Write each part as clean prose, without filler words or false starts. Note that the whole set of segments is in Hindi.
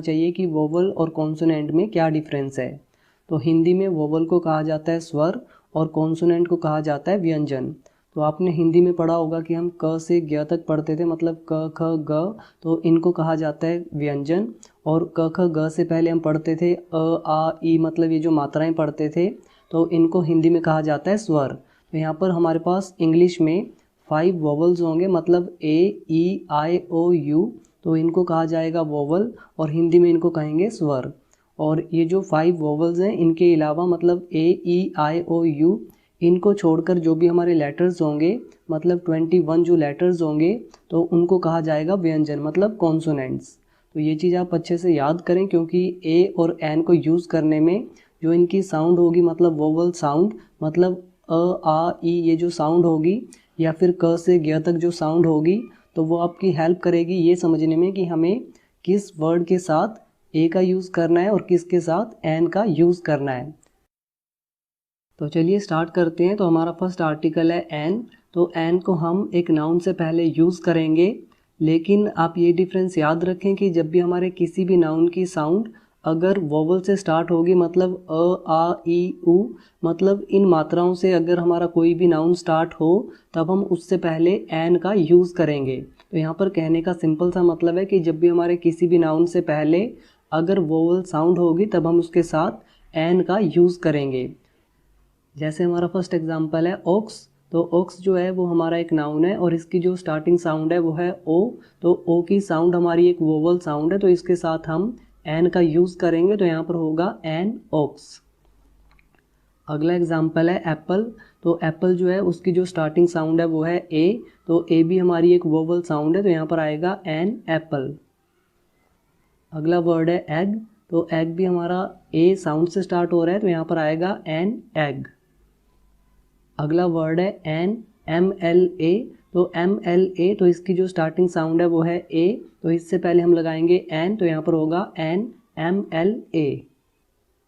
चाहिए कि वोवल और कॉन्सोनेंट में क्या डिफरेंस है। तो हिंदी में वोवल को कहा जाता है स्वर और कॉन्सोनेंट को कहा जाता है व्यंजन। तो आपने हिंदी में पढ़ा होगा कि हम क से ग तक पढ़ते थे, मतलब क ख ग, तो इनको कहा जाता है व्यंजन। और क ख ग से पहले हम पढ़ते थे आ ई, मतलब ये जो मात्राएं पढ़ते थे, तो इनको हिंदी में कहा जाता है स्वर। तो यहाँ पर हमारे पास इंग्लिश में 5 वोवल्स होंगे, मतलब ए ई आई ओ यू, तो इनको कहा जाएगा वोवल और हिंदी में इनको कहेंगे स्वर। और ये जो 5 वोवल्स हैं, इनके अलावा मतलब ए ई आई ओ यू, इनको छोड़कर जो भी हमारे लेटर्स होंगे, मतलब 21 जो लेटर्स होंगे, तो उनको कहा जाएगा व्यंजन, मतलब कॉन्सोनेंट्स। तो ये चीज़ आप अच्छे से याद करें, क्योंकि ए और एन को यूज़ करने में जो इनकी साउंड होगी, मतलब वोवल साउंड, मतलब अ आ ई, ये जो साउंड होगी, या फिर क से ग तक जो साउंड होगी, तो वो आपकी हेल्प करेगी ये समझने में कि हमें किस वर्ड के साथ ए का यूज़ करना है और किसके साथ एन का यूज़ करना है। तो चलिए स्टार्ट करते हैं। तो हमारा फर्स्ट आर्टिकल है एन। तो एन को हम एक नाउन से पहले यूज़ करेंगे, लेकिन आप ये डिफरेंस याद रखें कि जब भी हमारे किसी भी नाउन की साउंड अगर वोवल से स्टार्ट होगी, मतलब अ आ ई उ, मतलब इन मात्राओं से अगर हमारा कोई भी नाउन स्टार्ट हो, तब हम उससे पहले एन का यूज़ करेंगे। तो यहाँ पर कहने का सिंपल सा मतलब है कि जब भी हमारे किसी भी नाउन से पहले अगर वोवल साउंड होगी, तब हम उसके साथ एन का यूज़ करेंगे। जैसे हमारा फर्स्ट एग्जांपल है ओक्स। तो ओक्स जो है वो हमारा एक नाउन है और इसकी जो स्टार्टिंग साउंड है वो है ओ। तो ओ की साउंड हमारी एक वोवल साउंड है, तो इसके साथ हम एन का यूज़ करेंगे, तो यहाँ पर होगा एन ओक्स। अगला एग्जांपल है एप्पल। तो एप्पल जो है उसकी जो स्टार्टिंग साउंड है वो है ए। तो ए भी हमारी एक वोवल साउंड है, तो यहाँ पर आएगा एन एप्पल। अगला वर्ड है एग। तो एग भी हमारा ए साउंड से स्टार्ट हो रहा है, तो यहाँ पर आएगा एन एग। अगला वर्ड है एन एम एल ए। तो एम एल ए, तो इसकी जो स्टार्टिंग साउंड है वो है ए, तो इससे पहले हम लगाएंगे एन, तो यहाँ पर होगा एन एम एल ए।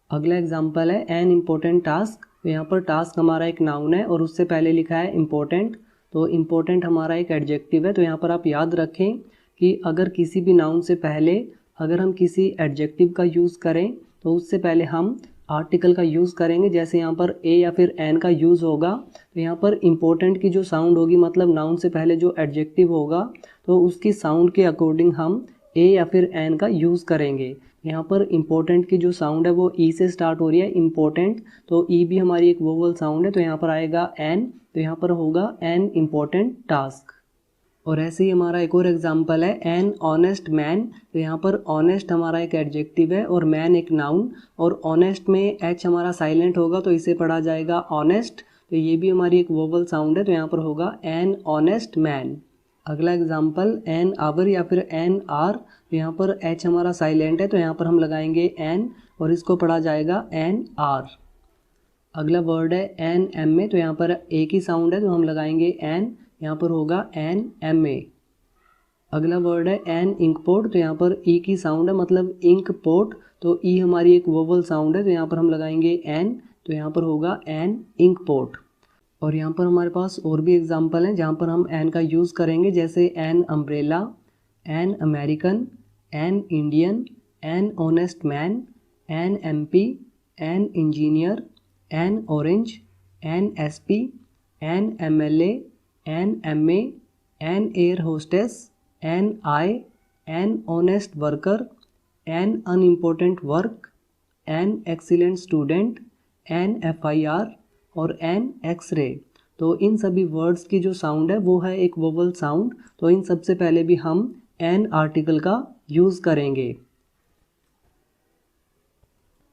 अगला एग्जांपल है एन इम्पोर्टेंट टास्क। तो यहाँ पर टास्क हमारा एक नाउन है और उससे पहले लिखा है इम्पोर्टेंट। तो इम्पोर्टेंट हमारा एक एडजेक्टिव है, तो यहाँ पर आप याद रखें कि अगर किसी भी नाउन से पहले अगर हम किसी एडजेक्टिव का यूज़ करें, तो उससे पहले हम आर्टिकल का यूज़ करेंगे। जैसे यहाँ पर ए या फिर एन का यूज़ होगा, तो यहाँ पर इम्पोर्टेंट की जो साउंड होगी, मतलब नाउन से पहले जो एडजेक्टिव होगा, तो उसकी साउंड के अकॉर्डिंग हम ए या फिर एन का यूज़ करेंगे। यहाँ पर इम्पोर्टेंट की जो साउंड है वो ई से स्टार्ट हो रही है, इम्पोर्टेंट, तो ई भी हमारी एक वोवल साउंड है, तो यहाँ पर आएगा एन, तो यहाँ पर होगा एन इम्पोर्टेंट टास्क। और ऐसे ही हमारा एक और एग्जांपल है एन ऑनेस्ट मैन। तो यहाँ पर ऑनेस्ट हमारा एक एडजेक्टिव है और मैन एक नाउन, और ऑनेस्ट में एच हमारा साइलेंट होगा, तो इसे पढ़ा जाएगा ऑनेस्ट, तो ये भी हमारी एक वोवल साउंड है, तो यहाँ पर होगा एन ऑनेस्ट मैन। अगला एग्जांपल एन आवर या फिर एन आर। तो यहाँ पर एच हमारा साइलेंट है, तो यहाँ पर हम लगाएंगे एन और इसको पढ़ा जाएगा एन आर। अगला वर्ड है एन एम ए। तो यहाँ पर ए की साउंड है, तो हम लगाएंगे एन, यहाँ पर होगा एन एम ए। अगला वर्ड है एन इंकपोर्ट। तो यहाँ पर ई की साउंड है, मतलब इंक पोर्ट, तो ई हमारी एक वोवल साउंड है, तो यहाँ पर हम लगाएंगे एन, तो यहाँ पर होगा एन इंकपोर्ट। और यहाँ पर हमारे पास और भी एग्जांपल हैं जहाँ पर हम एन का यूज़ करेंगे, जैसे an umbrella, an American, an Indian, an honest man, an MP, an engineer, an orange, an SP, an MLA, an MA, an air hostess, an eye, an honest worker, an unimportant work, an excellent student, an FIR और एन एक्स-रे। तो इन सभी वर्ड्स की जो साउंड है वो है एक वोवल साउंड, तो इन सबसे पहले भी हम एन आर्टिकल का यूज़ करेंगे।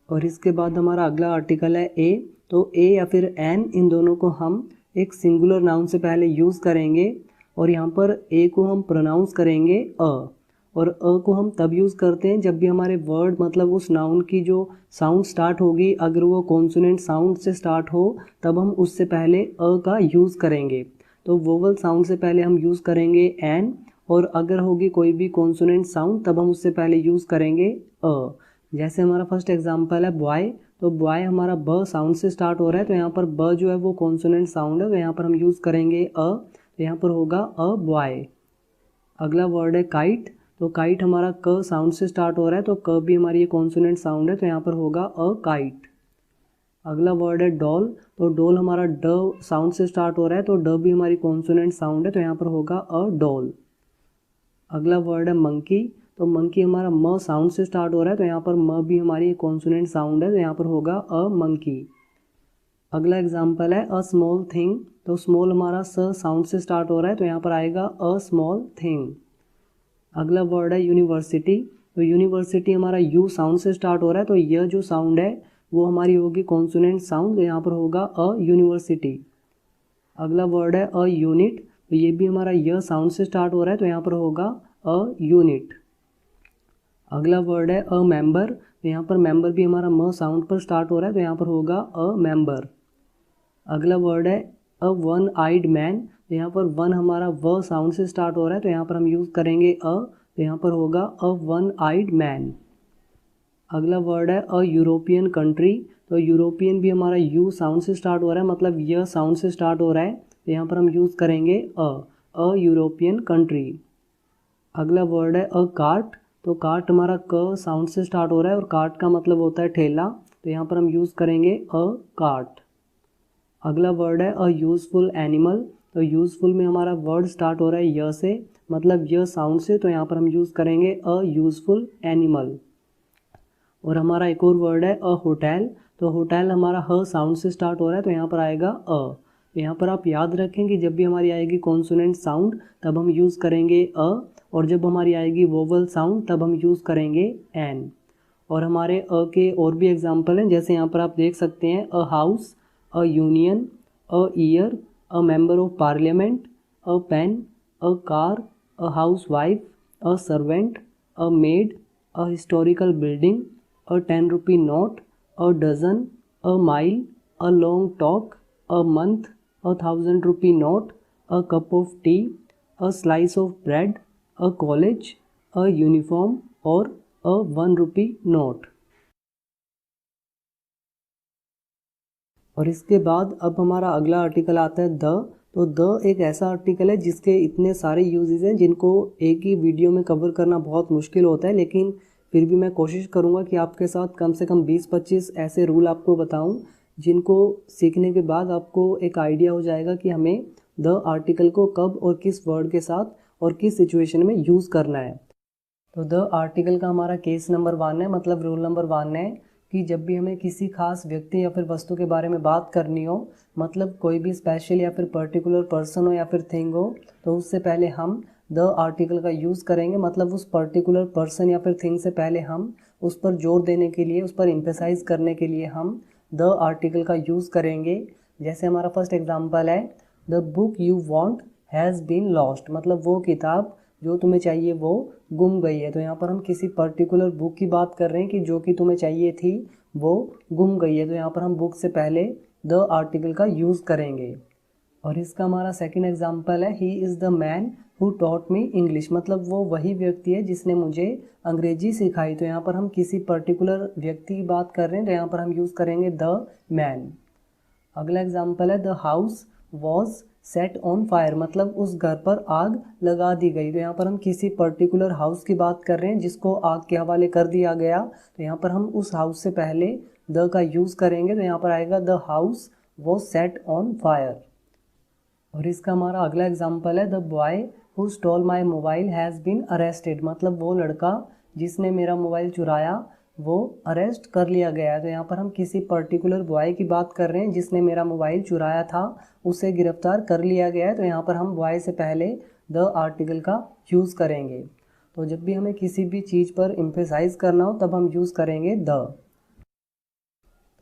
और इसके बाद हमारा अगला आर्टिकल है ए। तो ए या फिर एन, इन दोनों को हम एक सिंगुलर नाउन से पहले यूज़ करेंगे, और यहाँ पर ए को हम प्रोनाउंस करेंगे अ, और अ को हम तब यूज़ करते हैं जब भी हमारे वर्ड, मतलब उस नाउन की जो साउंड स्टार्ट होगी, अगर वो कॉन्सोनेंट साउंड से स्टार्ट हो, तब हम उससे पहले अ का यूज़ करेंगे। तो वोवल साउंड से पहले हम यूज़ करेंगे एन, और अगर होगी कोई भी कॉन्सोनेंट साउंड, तब हम उससे पहले यूज़ करेंगे अ। जैसे हमारा फर्स्ट एग्जांपल है बॉय। तो बॉय हमारा ब साउंड से स्टार्ट हो रहा है, तो यहाँ पर ब जो है वो कॉन्सोनेंट साउंड है, तो यहाँ पर हम यूज़ करेंगे अ, तो यहाँ पर होगा अ बॉय। अगला वर्ड है काइट। तो काइट हमारा क साउंड से स्टार्ट हो रहा है, तो क भी हमारी ये कॉन्सोनेंट साउंड है, तो यहाँ पर होगा अ काइट। अगला वर्ड है डॉल, तो डॉल हमारा ड साउंड से स्टार्ट हो रहा है, तो ड भी हमारी कॉन्सोनेंट साउंड है, तो यहाँ पर होगा अ डॉल। अगला वर्ड है मंकी, तो मंकी हमारा म साउंड से स्टार्ट हो रहा है, तो यहाँ पर म भी हमारी कॉन्सोनेंट साउंड है, तो यहाँ पर होगा अ मंकी। अगला एग्जाम्पल है अ स्मॉल थिंग, तो स्मॉल हमारा स साउंड से स्टार्ट हो रहा है, तो यहाँ पर आएगा अ स्मॉल थिंग। अगला वर्ड है यूनिवर्सिटी, तो यूनिवर्सिटी हमारा यू साउंड से स्टार्ट हो रहा है, तो यह जो साउंड है वो हमारी होगी कॉन्सोनेंट साउंड, तो यहाँ पर होगा अ यूनिवर्सिटी। अगला वर्ड है अ यूनिट, तो ये भी हमारा यह साउंड से स्टार्ट हो रहा है, तो यहाँ पर होगा अ यूनिट। अगला वर्ड है अ मेंबर, तो यहाँ पर मेंबर भी हमारा म साउंड पर स्टार्ट हो रहा है, तो यहाँ पर होगा अ मेंबर। अगला वर्ड है अ वन आइड मैन, तो यहाँ पर वन हमारा व साउंड से स्टार्ट हो रहा है, तो यहाँ पर हम यूज़ करेंगे तो यहाँ पर होगा अ वन आइड मैन। अगला वर्ड है अ यूरोपियन कंट्री, तो यूरोपियन भी हमारा यू साउंड से स्टार्ट हो रहा है, मतलब यह साउंड से स्टार्ट हो रहा है, तो यहाँ पर हम यूज़ करेंगे अ यूरोपियन कंट्री। अगला वर्ड है अ कार्ट, तो कार्ट हमारा क साउंड से स्टार्ट हो रहा है, और कार्ट का मतलब होता है ठेला, तो यहाँ पर हम यूज़ करेंगे अ कार्ट। अगला वर्ड है अ यूज़फुल एनिमल, तो यूज़फुल में हमारा वर्ड स्टार्ट हो रहा है य से, मतलब य साउंड से, तो यहाँ पर हम यूज़ करेंगे अ यूज़फुल एनिमल। और हमारा एक और वर्ड है अ होटल, तो होटल हमारा ह साउंड से स्टार्ट हो रहा है, तो यहाँ पर आएगा अ। यहाँ पर आप याद रखें कि जब भी हमारी आएगी कॉन्सोनेंट साउंड तब हम यूज़ करेंगे अ, और जब हमारी आएगी वोवल साउंड तब हम यूज़ करेंगे एन। और हमारे अ के और भी एग्जाम्पल हैं, जैसे यहाँ पर आप देख सकते हैं a house, a union, a year, a member of parliament, a pen, a car, a housewife, a servant, a maid, a historical building, a 10 rupee note, a dozen, a mile, a long talk, a month, a 1,000 rupee note, a cup of tea, a slice of bread, a college, a uniform और a 1 rupee note। और इसके बाद अब हमारा अगला आर्टिकल आता है द, तो द एक ऐसा आर्टिकल है जिसके इतने सारे यूजेस हैं जिनको एक ही वीडियो में कवर करना बहुत मुश्किल होता है, लेकिन फिर भी मैं कोशिश करूँगा कि आपके साथ कम से कम 20-25 ऐसे रूल आपको बताऊँ जिनको सीखने के बाद आपको एक आइडिया हो जाएगा कि हमें द आर्टिकल को कब और किस वर्ड के साथ और किस सिचुएशन में यूज़ करना है। तो द आर्टिकल का हमारा केस नंबर 1 है, मतलब रूल नंबर 1 है कि जब भी हमें किसी खास व्यक्ति या फिर वस्तु के बारे में बात करनी हो, मतलब कोई भी स्पेशल या फिर पर्टिकुलर पर्सन हो या फिर थिंग हो, तो उससे पहले हम द आर्टिकल का यूज़ करेंगे, मतलब उस पर्टिकुलर पर्सन या फिर थिंग से पहले हम उस पर जोर देने के लिए, उस पर एम्फेसाइज करने के लिए हम द आर्टिकल का यूज़ करेंगे। जैसे हमारा फर्स्ट एग्जाम्पल है the book you want has been lost, मतलब वो किताब जो तुम्हें चाहिए वो गुम गई है। तो यहाँ पर हम किसी पर्टिकुलर बुक की बात कर रहे हैं कि जो कि तुम्हें चाहिए थी वो गुम गई है, तो यहाँ पर हम बुक से पहले द आर्टिकल का यूज़ करेंगे। और इसका हमारा सेकंड एग्जांपल है he is the man who taught me English, मतलब वो वही व्यक्ति है जिसने मुझे अंग्रेजी सिखाई। तो यहाँ पर हम किसी पर्टिकुलर व्यक्ति की बात कर रहे हैं, तो यहाँ पर हम यूज़ करेंगे द मैन। अगला एग्जाम्पल है the house was set on fire, मतलब उस घर पर आग लगा दी गई। तो यहाँ पर हम किसी पर्टिकुलर हाउस की बात कर रहे हैं जिसको आग के हवाले कर दिया गया, तो यहाँ पर हम उस हाउस से पहले द का यूज़ करेंगे, तो यहाँ पर आएगा the house was set on fire. और इसका हमारा अगला एग्जाम्पल है the boy who stole my mobile has been arrested, मतलब वो लड़का जिसने मेरा मोबाइल चुराया वो अरेस्ट कर लिया गया है। तो यहाँ पर हम किसी पर्टिकुलर बॉय की बात कर रहे हैं जिसने मेरा मोबाइल चुराया था, उसे गिरफ्तार कर लिया गया है। तो यहाँ पर हम बॉय से पहले द आर्टिकल का यूज़ करेंगे। तो जब भी हमें किसी भी चीज़ पर एम्फेसाइज करना हो तब हम यूज़ करेंगे द।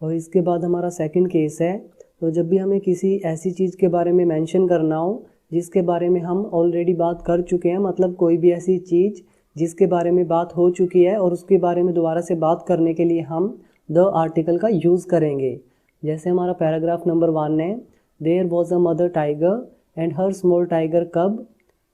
तो इसके बाद हमारा सेकंड केस है, तो जब भी हमें किसी ऐसी चीज़ के बारे में मेंशन करना हो जिसके बारे में हम ऑलरेडी बात कर चुके हैं, मतलब कोई भी ऐसी चीज़ जिसके बारे में बात हो चुकी है और उसके बारे में दोबारा से बात करने के लिए हम द आर्टिकल का यूज़ करेंगे। जैसे हमारा पैराग्राफ नंबर 1 है there was a mother tiger and her small tiger cub,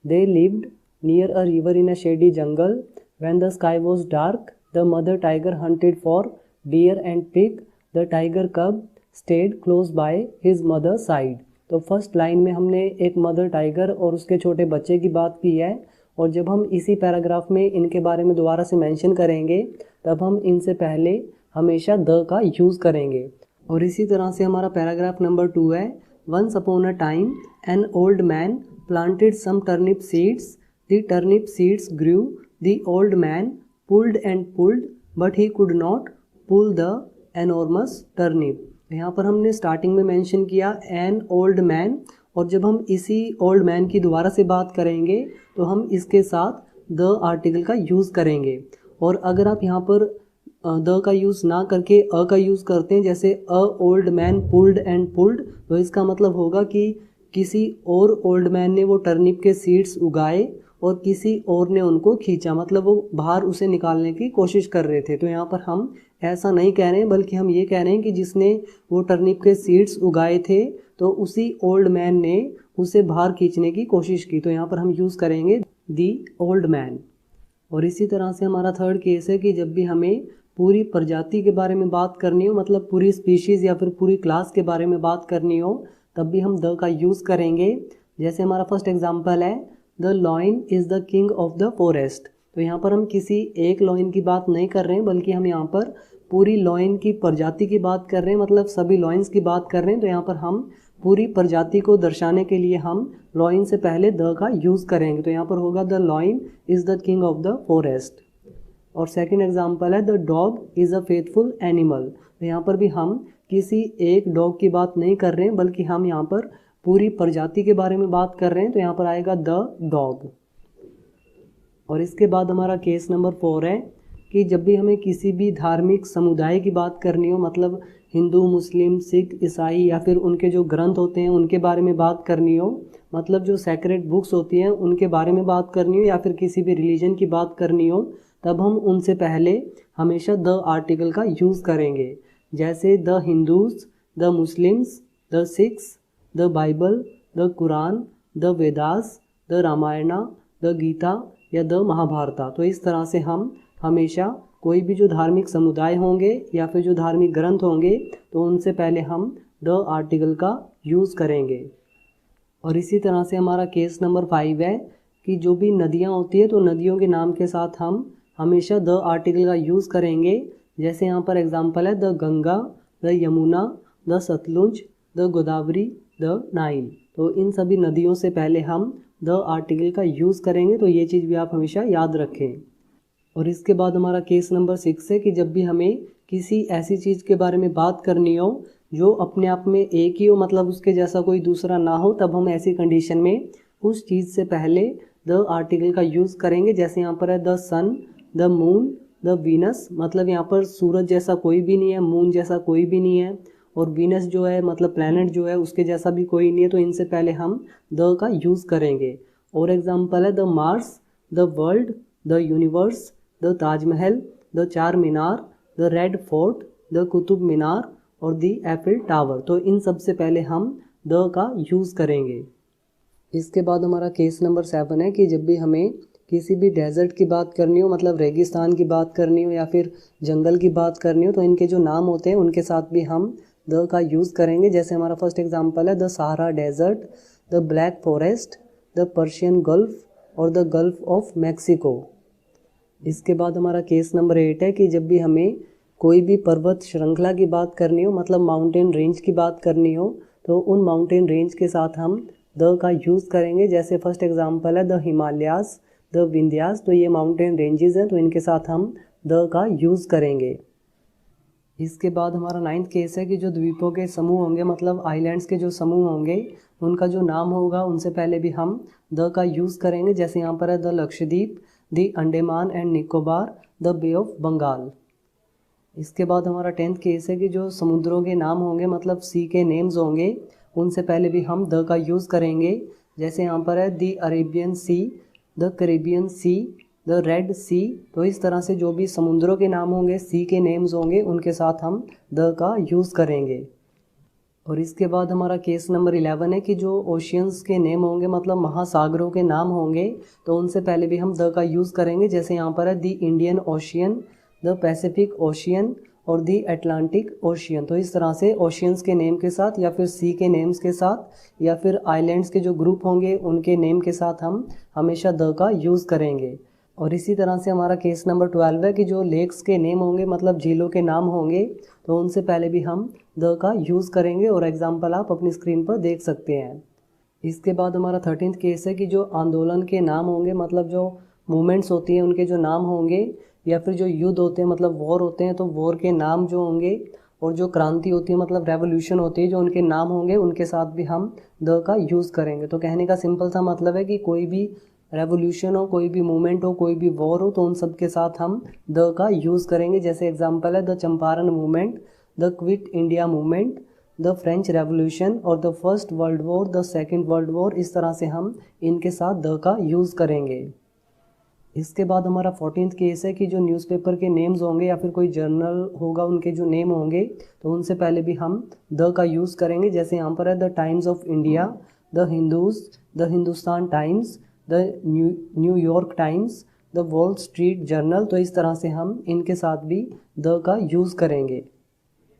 they lived near a river in a shady jungle, when the sky was dark the mother tiger hunted for deer and pig, the tiger cub stayed close by his mother side. तो फर्स्ट लाइन में हमने एक मदर टाइगर और उसके छोटे बच्चे की बात की है, और जब हम इसी पैराग्राफ में इनके बारे में दोबारा से मेंशन करेंगे तब हम इनसे पहले हमेशा द का यूज़ करेंगे। और इसी तरह से हमारा पैराग्राफ नंबर 2 है, once upon a time an old man planted some turnip seeds, the turnip seeds grew, the old man pulled and pulled but he could not pull the enormous turnip. यहाँ पर हमने स्टार्टिंग में मेंशन किया एन ओल्ड मैन, और जब हम इसी ओल्ड मैन की दोबारा से बात करेंगे तो हम इसके साथ द आर्टिकल का यूज़ करेंगे। और अगर आप यहाँ पर द का यूज़ ना करके अ का यूज़ करते हैं, जैसे a old man pulled and pulled, तो इसका मतलब होगा कि किसी और ओल्ड मैन ने वो टर्निप के सीड्स उगाए और किसी और ने उनको खींचा, मतलब वो बाहर उसे निकालने की कोशिश कर रहे थे। तो यहाँ पर हम ऐसा नहीं कह रहे हैं, बल्कि हम ये कह रहे हैं कि जिसने वो टर्निप के सीड्स उगाए थे तो उसी ओल्ड मैन ने उसे बाहर खींचने की कोशिश की। तो यहाँ पर हम यूज़ करेंगे दी ओल्ड मैन। और इसी तरह से हमारा थर्ड केस है कि जब भी हमें पूरी प्रजाति के बारे में बात करनी हो, मतलब पूरी स्पीशीज़ या फिर पूरी क्लास के बारे में बात करनी हो, तब भी हम द का यूज़ करेंगे। जैसे हमारा फर्स्ट एग्जांपल है, the lion is the king of the forest. तो यहाँ पर हम किसी एक लॉयन की बात नहीं कर रहे हैं, बल्कि हम यहाँ पर पूरी लॉयन की प्रजाति की बात कर रहे हैं, मतलब सभी लॉयंस की बात कर रहे हैं। तो यहाँ पर हम पूरी प्रजाति को दर्शाने के लिए हम लॉयन से पहले द का यूज़ करेंगे। तो यहाँ पर होगा the lion is the king of the forest. और सेकंड एग्जांपल है, the dog is a faithful animal. तो यहाँ पर भी हम किसी एक डॉग की बात नहीं कर रहे हैं, बल्कि हम यहाँ पर पूरी प्रजाति के बारे में बात कर रहे हैं। तो यहाँ पर आएगा द डॉग। और इसके बाद हमारा केस नंबर 4 है कि जब भी हमें किसी भी धार्मिक समुदाय की बात करनी हो, मतलब हिंदू, मुस्लिम, सिख, ईसाई या फिर उनके जो ग्रंथ होते हैं उनके बारे में बात करनी हो, मतलब जो सेक्रेड बुक्स होती हैं उनके बारे में बात करनी हो, या फिर किसी भी रिलीजन की बात करनी हो, तब हम उनसे पहले हमेशा द आर्टिकल का यूज़ करेंगे। जैसे the Hindus, the Muslims, the Sikhs, the Bible, the Quran, the Vedas, the Ramayana, the Gita या द महाभारता। तो इस तरह से हम हमेशा कोई भी जो धार्मिक समुदाय होंगे या फिर जो धार्मिक ग्रंथ होंगे तो उनसे पहले हम द आर्टिकल का यूज़ करेंगे। और इसी तरह से हमारा केस नंबर 5 है कि जो भी नदियाँ होती है तो नदियों के नाम के साथ हम हमेशा द आर्टिकल का यूज़ करेंगे। जैसे यहाँ पर एग्जांपल है, the Ganga, the Yamuna, the Sutlej, the Godavari, the Nile. तो इन सभी नदियों से पहले हम द आर्टिकल का यूज़ करेंगे। तो ये चीज़ भी आप हमेशा याद रखें। और इसके बाद हमारा केस नंबर 6 है कि जब भी हमें किसी ऐसी चीज़ के बारे में बात करनी हो जो अपने आप में एक ही हो, मतलब उसके जैसा कोई दूसरा ना हो, तब हम ऐसी कंडीशन में उस चीज़ से पहले द आर्टिकल का यूज़ करेंगे। जैसे यहाँ पर है the sun, the moon, the Venus, मतलब यहाँ पर सूरज जैसा कोई भी नहीं है, मून जैसा कोई भी नहीं है, और वीनस जो है मतलब प्लैनेट जो है उसके जैसा भी कोई नहीं है। तो इनसे पहले हम द का यूज़ करेंगे। और एग्जांपल है, the Mars, the world, the universe, the Taj Mahal, the चार मीनार, the red fort, the Qutub Minar और द एफिल टावर। तो इन सब से पहले हम द का यूज़ करेंगे। इसके बाद हमारा केस नंबर 7 है कि जब भी हमें किसी भी डेजर्ट की बात करनी हो, मतलब रेगिस्तान की बात करनी हो या फिर जंगल की बात करनी हो, तो इनके जो नाम होते हैं उनके साथ भी हम द का यूज़ करेंगे। जैसे हमारा फर्स्ट एग्जांपल है, the Sahara desert, the Black Forest, the Persian Gulf और द गल्फ ऑफ मैक्सिको। इसके बाद हमारा केस नंबर 8 है कि जब भी हमें कोई भी पर्वत श्रृंखला की बात करनी हो, मतलब माउंटेन रेंज की बात करनी हो, तो उन माउंटेन रेंज के साथ हम द का यूज़ करेंगे। जैसे फर्स्ट एग्जांपल है, द हिमालयास, द विंध्यास। तो ये माउंटेन रेंजेस हैं, तो इनके साथ हम द का यूज़ करेंगे। इसके बाद हमारा 9th केस है कि जो द्वीपों के समूह होंगे, मतलब आइलैंड्स के जो समूह होंगे, उनका जो नाम होगा उनसे पहले भी हम द का यूज़ करेंगे। जैसे यहाँ पर है, the Lakshadweep, the Andaman and Nicobar, the Bay of Bengal. इसके बाद हमारा 10th केस है कि जो समुद्रों के नाम होंगे, मतलब सी के नेम्स होंगे, उनसे पहले भी हम द का यूज़ करेंगे। जैसे यहाँ पर है, the Arabian sea, the Caribbean sea, the red sea. तो इस तरह से जो भी समुद्रों के नाम होंगे, सी के नेम्स होंगे, उनके साथ हम द का यूज़ करेंगे। और इसके बाद हमारा केस नंबर 11 है कि जो ओशियंस के नेम होंगे, मतलब महासागरों के नाम होंगे, तो उनसे पहले भी हम द का यूज़ करेंगे। जैसे यहाँ पर है, the Indian ocean, the Pacific ocean और दी अटलांटिक ओशियन। तो इस तरह से ओशियंस के नेम के साथ या फिर सी के नेम्स के साथ या फिर आइलैंड्स के जो ग्रुप होंगे उनके नेम के साथ हम हमेशा द का यूज़ करेंगे। और इसी तरह से हमारा केस नंबर 12 है कि जो लेक्स के नेम होंगे मतलब झीलों के नाम होंगे तो उनसे पहले भी हम द का यूज़ करेंगे और एग्जाम्पल आप अपनी स्क्रीन पर देख सकते हैं। इसके बाद हमारा 13th केस है कि जो आंदोलन के नाम होंगे मतलब जो मूवमेंट्स होती हैं उनके जो नाम होंगे या फिर जो युद्ध होते हैं मतलब वॉर होते हैं तो वॉर के नाम जो होंगे और जो क्रांति होती है मतलब रेवोल्यूशन होती है जो उनके नाम होंगे उनके साथ भी हम द का यूज़ करेंगे। तो कहने का सिंपल सा मतलब है कि कोई भी रेवोल्यूशन हो, कोई भी मूवमेंट हो, कोई भी वॉर हो तो उन सब के साथ हम द का यूज़ करेंगे। जैसे एग्जांपल है the Champaran movement, the quit India movement, the French revolution और the first world war, the second world war. इस तरह से हम इनके साथ द का यूज़ करेंगे। इसके बाद हमारा 14th केस है कि जो न्यूज़पेपर के नेम्स होंगे या फिर कोई जर्नल होगा उनके जो नेम होंगे तो उनसे पहले भी हम द का यूज़ करेंगे। जैसे यहाँ पर है the times of India, the Hindus, the Hindustan times, the New York times, the wall street journal. तो इस तरह से हम इनके साथ भी द का यूज़ करेंगे।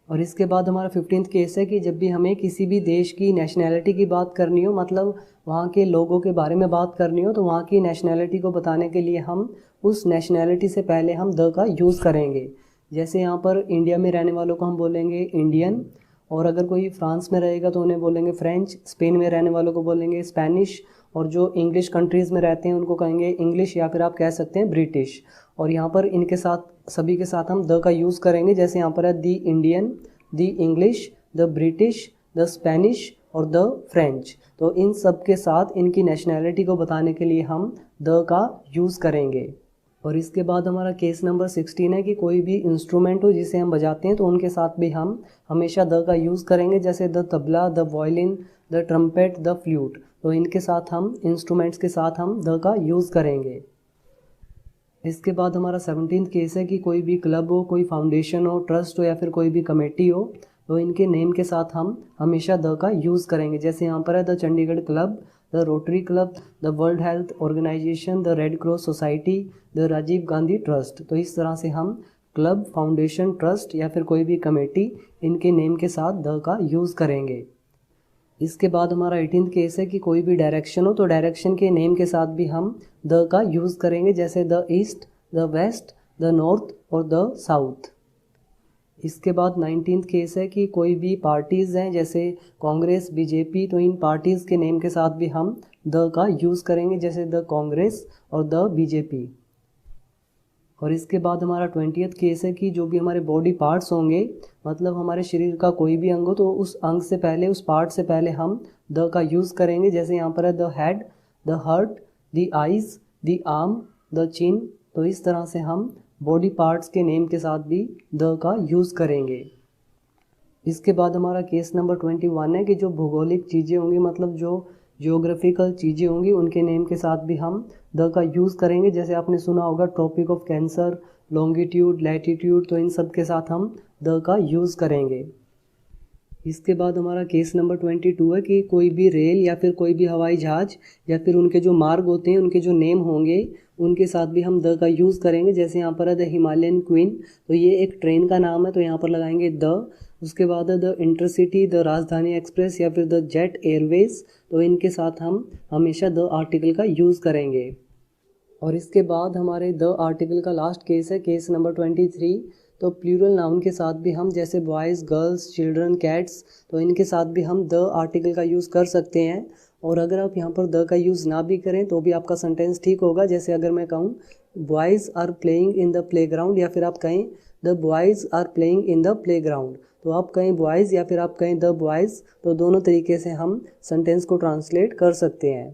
और इसके बाद हमारा 15th केस है कि जब भी हमें किसी भी देश की नेशनैलिटी की बात करनी हो मतलब वहाँ के लोगों के बारे में बात करनी हो तो वहाँ की नेशनैलिटी को बताने के लिए हम उस नेशनैलिटी से पहले हम द का यूज़ करेंगे। जैसे यहाँ पर इंडिया में रहने वालों को हम बोलेंगे इंडियन, और अगर कोई फ्रांस में रहेगा तो उन्हें बोलेंगे फ्रेंच, स्पेन में रहने वालों को बोलेंगे स्पेनिश, और जो इंग्लिश कंट्रीज़ में रहते हैं उनको कहेंगे इंग्लिश या फिर आप कह सकते हैं ब्रिटिश। और यहाँ पर इनके साथ सभी के साथ हम द का यूज़ करेंगे। जैसे यहाँ पर है the Indian, the English, the British, the Spanish और द फ्रेंच। तो इन सब के साथ इनकी नेशनैलिटी को बताने के लिए हम द का यूज़ करेंगे। और इसके बाद हमारा केस नंबर 16 है कि कोई भी इंस्ट्रूमेंट हो जिसे हम बजाते हैं तो उनके साथ भी हम हमेशा द का यूज़ करेंगे। जैसे the tabla, the violin, the trumpet, the flute. तो इनके साथ हम इंस्ट्रूमेंट्स के साथ हम द का यूज़ करेंगे। इसके बाद हमारा 17th केस है कि कोई भी क्लब हो, कोई फाउंडेशन हो, ट्रस्ट हो या फिर कोई भी कमेटी हो तो इनके नेम के साथ हम हमेशा द का यूज़ करेंगे। जैसे यहाँ पर है the Chandigarh Club, the Rotary Club, the World Health Organisation, the Red Cross Society, the Rajiv Gandhi Trust. तो इस तरह से हम क्लब, फाउंडेशन, ट्रस्ट या फिर कोई भी कमेटी इनके नेम के साथ द का यूज़ करेंगे। इसके बाद हमारा 18th केस है कि कोई भी डायरेक्शन हो तो डायरेक्शन के नेम के साथ भी हम द का यूज़ करेंगे। जैसे the east, the west, the north और द साउथ। इसके बाद 19th केस है कि कोई भी पार्टीज़ हैं जैसे कांग्रेस, बीजेपी, तो इन पार्टीज़ के नेम के साथ भी हम द का यूज़ करेंगे। जैसे द कांग्रेस और द बीजेपी। और इसके बाद हमारा 20th केस है कि जो भी हमारे बॉडी पार्ट्स होंगे मतलब हमारे शरीर का कोई भी अंग हो तो उस अंग से पहले, उस पार्ट से पहले हम द का यूज़ करेंगे। जैसे यहाँ पर है the head, the heart, the eyes, the arm, the chin. तो इस तरह से हम बॉडी पार्ट्स के नेम के साथ भी द का यूज़ करेंगे। इसके बाद हमारा केस नंबर 21 है कि जो भौगोलिक चीज़ें होंगी मतलब जो जियोग्राफिकल चीज़ें होंगी उनके नेम के साथ भी हम द का यूज़ करेंगे। जैसे आपने सुना होगा tropic of cancer, longitude, latitude. तो इन सब के साथ हम द का यूज़ करेंगे। इसके बाद हमारा केस नंबर 22 है कि कोई भी रेल या फिर कोई भी हवाई जहाज़ या फिर उनके जो मार्ग होते हैं उनके जो नेम होंगे उनके साथ भी हम द का यूज़ करेंगे। जैसे यहाँ पर है द हिमालयन क्वीन, तो ये एक ट्रेन का नाम है तो यहाँ पर लगाएंगे द। उसके बाद है द इंटरसिटी, द राजधानी एक्सप्रेस या फिर द जेट एयरवेज। तो इनके साथ हम हमेशा द आर्टिकल का यूज़ करेंगे। और इसके बाद हमारे द आर्टिकल का लास्ट केस है केस नंबर 23। तो प्लूरल नाउन के साथ भी हम जैसे बॉयज़, गर्ल्स, चिल्ड्रन, कैट्स, तो इनके साथ भी हम द आर्टिकल का यूज़ कर सकते हैं। और अगर आप यहाँ पर द का यूज़ ना भी करें तो भी आपका सेंटेंस ठीक होगा। जैसे अगर मैं कहूँ boys are playing in the playground या फिर आप कहें the boys are playing in the playground. तो आप कहें बॉयज़ या फिर आप कहें द बॉयज़, तो दोनों तरीके से हम सेंटेंस को ट्रांसलेट कर सकते हैं।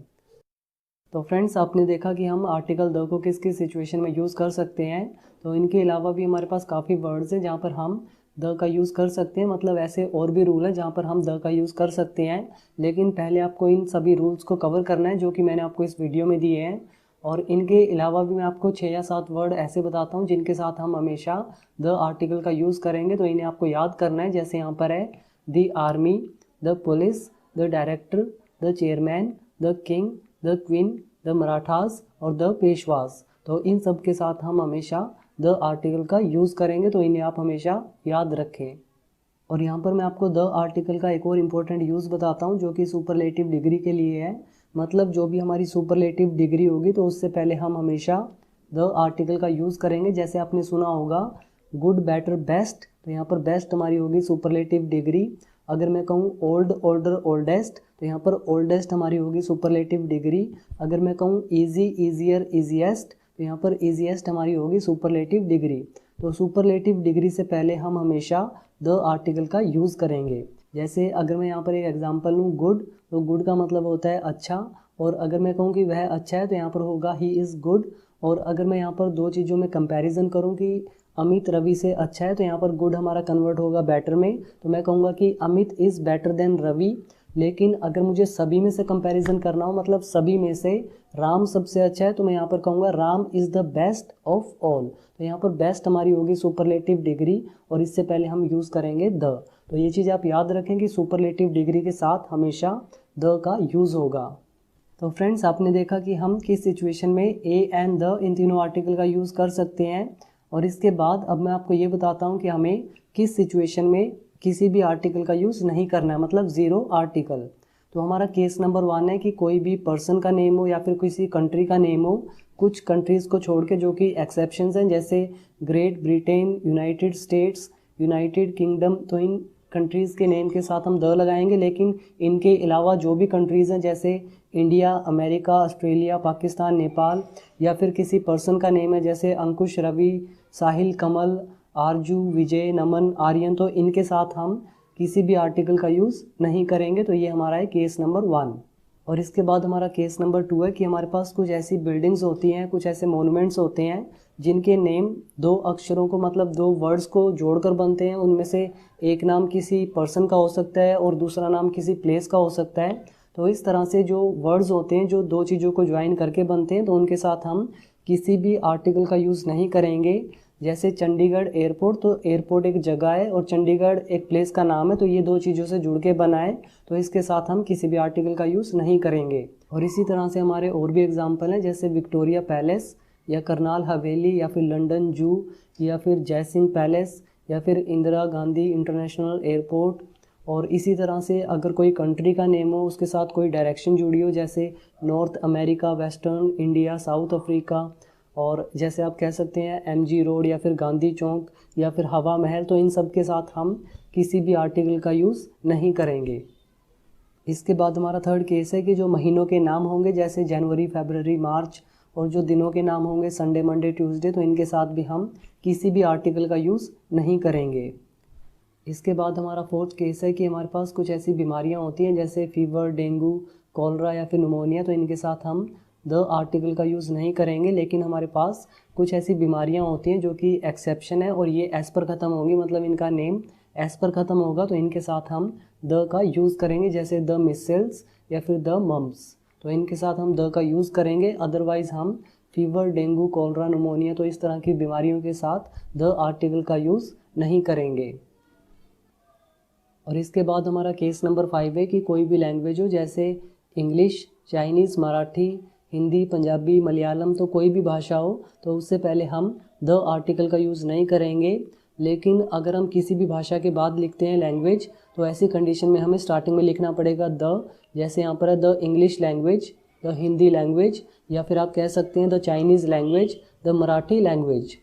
तो फ्रेंड्स आपने देखा कि हम आर्टिकल द को किस किस सिचुएशन में यूज़ कर सकते हैं। तो इनके अलावा भी हमारे पास काफ़ी वर्ड्स हैं जहाँ पर हम द का यूज़ कर सकते हैं। मतलब ऐसे और भी रूल हैं जहाँ पर हम द का यूज़ कर सकते हैं, लेकिन पहले आपको इन सभी रूल्स को कवर करना है जो कि मैंने आपको इस वीडियो में दिए हैं। और इनके अलावा भी मैं आपको 6 या 7 वर्ड ऐसे बताता हूँ जिनके साथ हम हमेशा द आर्टिकल का यूज़ करेंगे। तो इन्हें आपको याद करना है। जैसे यहाँ पर है the army, the police, the director, the chairman, the king, the queen, the Marathas और द पेशवास। तो इन सब के साथ हम हमेशा द आर्टिकल का यूज़ करेंगे, तो इन्हें आप हमेशा याद रखें। और यहाँ पर मैं आपको द आर्टिकल का एक और इम्पोर्टेंट यूज़ बताता हूँ जो कि सुपरलेटिव डिग्री के लिए है। मतलब जो भी हमारी सुपरलेटिव डिग्री होगी तो उससे पहले हम हमेशा द आर्टिकल का यूज़ करेंगे। जैसे आपने सुना होगा गुड, बेटर, बेस्ट, तो यहाँ पर बेस्ट हमारी होगी सुपरलेटिव डिग्री। अगर मैं कहूँ ओल्ड, ओल्डर, ओल्डेस्ट, तो यहाँ पर ओल्डेस्ट हमारी होगी सुपरलेटिव डिग्री। अगर मैं कहूँ ईजी, ईजियर, ईजीएस्ट, तो यहाँ पर ईजीएस्ट हमारी होगी सुपरलेटिव डिग्री। तो सुपरलेटिव डिग्री से पहले हम हमेशा द आर्टिकल का यूज़ करेंगे। जैसे अगर मैं यहाँ पर एक एग्जांपल लूँ गुड, तो गुड का मतलब होता है अच्छा, और अगर मैं कहूँ कि वह अच्छा है तो यहाँ पर होगा ही इज़ गुड। और अगर मैं यहाँ पर दो चीज़ों में कंपैरिजन करूँ कि अमित रवि से अच्छा है, तो यहाँ पर गुड हमारा कन्वर्ट होगा बेटर में, तो मैं कहूँगा कि Amit is better than Ravi. लेकिन अगर मुझे सभी में से कंपैरिजन करना हो, मतलब सभी में से राम सबसे अच्छा है, तो मैं यहाँ पर कहूँगा Ram is the best of all. तो यहाँ पर बेस्ट हमारी होगी सुपरलेटिव डिग्री, और इससे पहले हम यूज़ करेंगे द। तो ये चीज़ आप याद रखें कि सुपरलेटिव डिग्री के साथ हमेशा द का यूज़ होगा। तो फ्रेंड्स, आपने देखा कि हम किस सिचुएशन में ए एंड द इन तीनों आर्टिकल का यूज़ कर सकते हैं। और इसके बाद अब मैं आपको ये बताता हूँ कि हमें किस सिचुएशन में किसी भी आर्टिकल का यूज़ नहीं करना है, मतलब ज़ीरो आर्टिकल। तो हमारा केस नंबर 1 है कि कोई भी पर्सन का नेम हो या फिर किसी कंट्री का नेम हो, कुछ कंट्रीज़ को छोड़ के जो कि एक्सेप्शंस हैं, जैसे great Britain, United states, United kingdom, तो इन कंट्रीज़ के नेम के साथ हम द लगाएंगे। लेकिन इनके अलावा जो भी कंट्रीज़ हैं जैसे India, America, Australia, Pakistan, Nepal, या फिर किसी पर्सन का नेम है जैसे अंकुश, रवि, साहिल, कमल, आरजू, विजय, नमन, आर्यन, तो इनके साथ हम किसी भी आर्टिकल का यूज़ नहीं करेंगे। तो ये हमारा है केस नंबर 1। और इसके बाद हमारा केस नंबर 2 है कि हमारे पास कुछ ऐसी बिल्डिंग्स होती हैं, कुछ ऐसे मोनूमेंट्स होते हैं जिनके नेम दो अक्षरों को, मतलब दो वर्ड्स को जोड़कर बनते हैं। उनमें से एक नाम किसी पर्सन का हो सकता है और दूसरा नाम किसी प्लेस का हो सकता है। तो इस तरह से जो वर्ड्स होते हैं जो दो चीज़ों को ज्वाइन करके बनते हैं, तो उनके साथ हम किसी भी आर्टिकल का यूज़ नहीं करेंगे। जैसे चंडीगढ़ एयरपोर्ट, तो एयरपोर्ट एक जगह है और चंडीगढ़ एक प्लेस का नाम है, तो ये दो चीज़ों से जुड़ के बना है, तो इसके साथ हम किसी भी आर्टिकल का यूज़ नहीं करेंगे। और इसी तरह से हमारे और भी एग्जांपल हैं, जैसे विक्टोरिया पैलेस, या करनाल हवेली, या फिर लंदन जू, या फिर जयसिंह पैलेस, या फिर इंदिरा गांधी इंटरनेशनल एयरपोर्ट। और इसी तरह से अगर कोई कंट्री का नेम हो, उसके साथ कोई डायरेक्शन जुड़ी हो, जैसे north America, western India, south Africa, और जैसे आप कह सकते हैं एमजी रोड, या फिर गांधी चौक, या फिर हवा महल, तो इन सब के साथ हम किसी भी आर्टिकल का यूज़ नहीं करेंगे। इसके बाद हमारा थर्ड केस है कि जो महीनों के नाम होंगे जैसे जनवरी, फरवरी, मार्च, और जो दिनों के नाम होंगे संडे, मंडे, ट्यूसडे, तो इनके साथ भी हम किसी भी आर्टिकल का यूज़ नहीं करेंगे। इसके बाद हमारा फोर्थ केस है कि हमारे पास कुछ ऐसी बीमारियां होती हैं जैसे फीवर, डेंगू, कॉलरा, या फिर निमोनिया, तो इनके साथ हम द आर्टिकल का यूज़ नहीं करेंगे। लेकिन हमारे पास कुछ ऐसी बीमारियां होती हैं जो कि एक्सेप्शन है और ये एस पर ख़त्म होंगी, मतलब इनका नेम एस पर ख़त्म होगा, तो इनके साथ हम द का यूज़ करेंगे, जैसे द मिसल्स या फिर द मम्स, तो इनके साथ हम द का यूज़ करेंगे। अदरवाइज़ हम फीवर, डेंगू, कॉलरा, निमोनिया, तो इस तरह की बीमारियों के साथ द आर्टिकल का यूज़ नहीं करेंगे। और इसके बाद हमारा केस नंबर 5 है कि कोई भी लैंग्वेज हो जैसे इंग्लिश, चाइनीज़, मराठी, हिंदी, पंजाबी, मलयालम, तो कोई भी भाषा हो, तो उससे पहले हम द आर्टिकल का यूज़ नहीं करेंगे। लेकिन अगर हम किसी भी भाषा के बाद लिखते हैं लैंग्वेज, तो ऐसी कंडीशन में हमें स्टार्टिंग में लिखना पड़ेगा द। जैसे यहाँ पर है the English language, the Hindi language, या फिर आप कह सकते हैं the Chinese language, the Marathi language.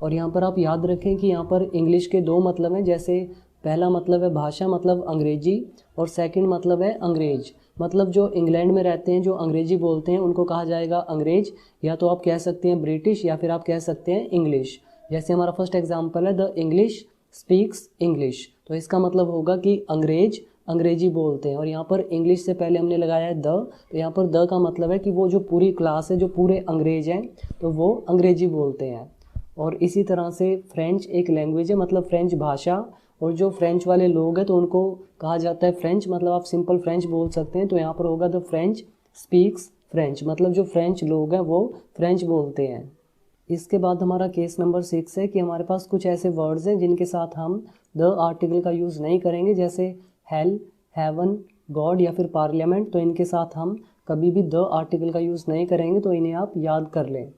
और यहाँ पर आप याद रखें कि यहाँ पर इंग्लिश के दो मतलब हैं, जैसे पहला मतलब है भाषा, मतलब अंग्रेजी, और सेकंड मतलब है अंग्रेज, मतलब जो इंग्लैंड में रहते हैं जो अंग्रेजी बोलते हैं उनको कहा जाएगा अंग्रेज, या तो आप कह सकते हैं ब्रिटिश, या फिर आप कह सकते हैं इंग्लिश। जैसे हमारा फर्स्ट एग्जांपल है द इंग्लिश स्पीक्स इंग्लिश, तो इसका मतलब होगा कि अंग्रेज अंग्रेजी बोलते हैं, और यहाँ पर इंग्लिश से पहले हमने लगाया है द, तो यहाँ पर द का मतलब है कि वो जो पूरी क्लास है, जो पूरे अंग्रेज हैं, तो वो अंग्रेजी बोलते हैं। और इसी तरह से फ्रेंच एक लैंग्वेज है, मतलब फ्रेंच भाषा, और जो फ्रेंच वाले लोग हैं तो उनको कहा जाता है फ्रेंच, मतलब आप सिंपल फ्रेंच बोल सकते हैं, तो यहाँ पर होगा द फ्रेंच स्पीक्स फ्रेंच, मतलब जो फ्रेंच लोग हैं वो फ्रेंच बोलते हैं। इसके बाद हमारा केस नंबर 6 है कि हमारे पास कुछ ऐसे वर्ड्स हैं जिनके साथ हम द आर्टिकल का यूज़ नहीं करेंगे, जैसे हेल, हेवन, गॉड, या फिर पार्लियामेंट, तो इनके साथ हम कभी भी द आर्टिकल का यूज़ नहीं करेंगे, तो इन्हें आप याद कर लें।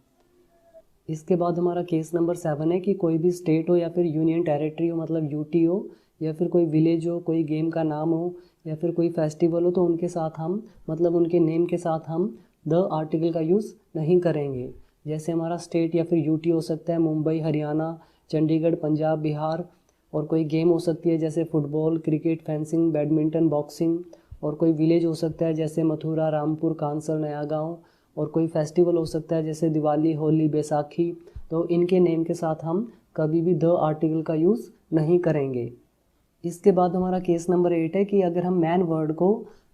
इसके बाद हमारा केस नंबर 7 है कि कोई भी स्टेट हो या फिर यूनियन टेरिटरी हो, मतलब यूटी हो, या फिर कोई विलेज हो, कोई गेम का नाम हो, या फिर कोई फेस्टिवल हो, तो उनके साथ हम मतलब उनके नेम के साथ हम द आर्टिकल का यूज़ नहीं करेंगे। जैसे हमारा स्टेट या फिर यूटी हो सकता है मुंबई, हरियाणा, चंडीगढ़, पंजाब, बिहार, और कोई गेम हो सकती है जैसे football, cricket, fencing, badminton, boxing, और कोई विलेज हो सकता है जैसे मथुरा, रामपुर, कांसर, नया गाँव, और कोई फेस्टिवल हो सकता है जैसे दिवाली, होली, बैसाखी। तो इनके नेम के साथ हम कभी भी द आर्टिकल का यूज़ नहीं करेंगे। इसके बाद हमारा केस नंबर 8 है कि अगर हम मैन वर्ड को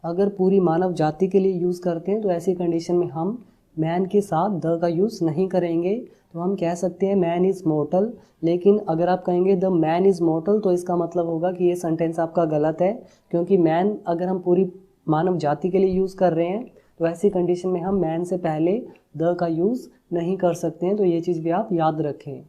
अगर पूरी मानव जाति के लिए यूज़ करते हैं तो ऐसी कंडीशन में हम मैन के साथ द का यूज़ नहीं करेंगे। तो हम कह सकते हैं मैन इज़ मॉर्टल, लेकिन अगर आप कहेंगे द मैन इज़ मॉर्टल तो इसका मतलब होगा कि ये सेंटेंस आपका गलत है, क्योंकि मैन अगर हम पूरी मानव जाति के लिए यूज़ कर रहे हैं तो ऐसी कंडीशन में हम मैन से पहले द का यूज़ नहीं कर सकते हैं। तो ये चीज़ भी आप याद रखें।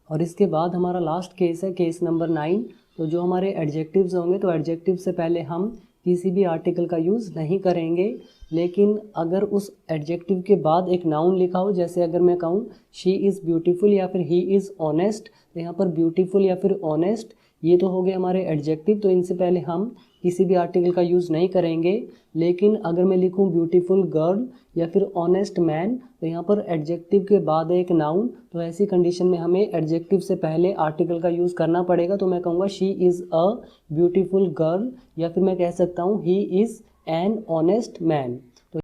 और इसके बाद हमारा लास्ट केस है केस नंबर 9। तो जो हमारे एडजेक्टिव्स होंगे तो एडजेक्टिव से पहले हम किसी भी आर्टिकल का यूज़ नहीं करेंगे, लेकिन अगर उस एडजेक्टिव के बाद एक नाउन लिखा हो, जैसे अगर मैं कहूँ शी इज़ ब्यूटीफुल या फिर ही इज़ ऑनेस्ट, तो यहाँ पर ब्यूटीफुल या फिर ऑनेस्ट ये तो हो गए हमारे एडजेक्टिव, तो इनसे पहले हम किसी भी आर्टिकल का यूज़ नहीं करेंगे। लेकिन अगर मैं लिखूँ ब्यूटीफुल गर्ल या फिर ऑनेस्ट मैन, तो यहाँ पर एडजेक्टिव के बाद एक नाउन, तो ऐसी कंडीशन में हमें एडजेक्टिव से पहले आर्टिकल का यूज़ करना पड़ेगा। तो मैं कहूँगा she is a beautiful girl, या फिर मैं कह सकता हूँ he is an honest man.